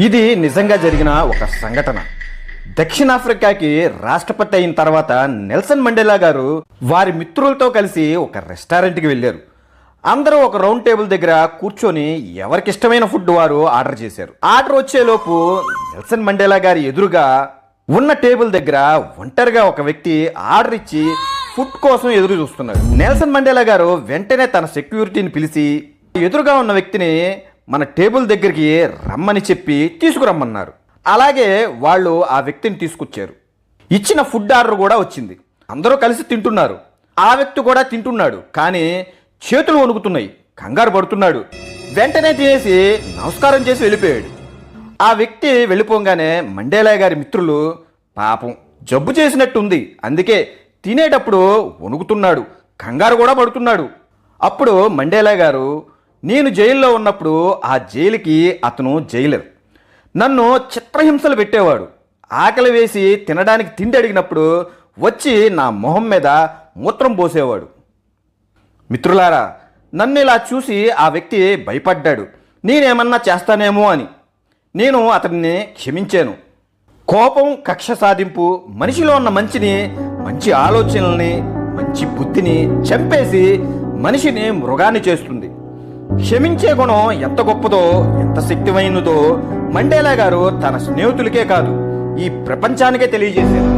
ఇది నిజంగా జరిగిన ఒక సంఘటన. దక్షిణాఫ్రికాకి రాష్ట్రపతి అయిన తర్వాత నెల్సన్ మండేలా గారు వారి మిత్రులతో కలిసి ఒక రెస్టారెంట్కి వెళ్ళారు. అందరూ ఒక రౌండ్ టేబుల్ దగ్గర కూర్చొని ఎవరికి ఇష్టమైన ఫుడ్ వారు ఆర్డర్ చేశారు. ఆర్డర్ వచ్చేలోపు నెల్సన్ మండేలా గారి ఎదురుగా ఉన్న టేబుల్ దగ్గర ఒంటరిగా ఒక వ్యక్తి ఆర్డర్ ఇచ్చి ఫుడ్ కోసం ఎదురు చూస్తున్నారు. నెల్సన్ మండేలా గారు వెంటనే తన సెక్యూరిటీని పిలిచి ఎదురుగా ఉన్న వ్యక్తిని మన టేబుల్ దగ్గరికి రమ్మని చెప్పి తీసుకురమ్మన్నారు. అలాగే వాళ్ళు ఆ వ్యక్తిని తీసుకొచ్చారు. ఇచ్చిన ఫుడ్ ఆర్డర్ కూడా వచ్చింది. అందరూ కలిసి తింటున్నారు. ఆ వ్యక్తి కూడా తింటున్నాడు. కానీ చేతులు వణుకుతున్నాయి, కంగారు పడుతున్నాడు. వెంటనే తినేసి నమస్కారం చేసి వెళ్ళిపోయాడు. ఆ వ్యక్తి వెళ్ళిపోగానే మండేలా గారి మిత్రులు పాపం జబ్బు చేసినట్టుంది, అందుకే తినేటప్పుడు వణుకుతున్నాడు, కంగారు కూడా పడుతున్నాడు. అప్పుడు మండేలా గారు, నేను జైల్లో ఉన్నప్పుడు ఆ జైలుకి అతను జైలర్. నన్ను చిత్రహింసలు పెట్టేవాడు. ఆకలి వేసి తినడానికి తిండి అడిగినప్పుడు వచ్చి నా మొహం మీద మూత్రం పోసేవాడు. మిత్రులారా, నన్ను ఇలా చూసి ఆ వ్యక్తి భయపడ్డాడు, నేనేమన్నా చేస్తానేమో అని. నేను అతన్ని క్షమించాను. కోపం, కక్ష సాధింపు మనిషిలో ఉన్న మంచి ఆలోచనల్ని, మంచి బుద్ధిని చంపేసి మనిషిని మృగాన్ని చేస్తుంది. క్షమించే గుణం ఎంత గొప్పదో, ఎంత శక్తిమైనదో మండేలా గారు తన స్నేహితులకే కాదు, ఈ ప్రపంచానికే తెలియజేశారు.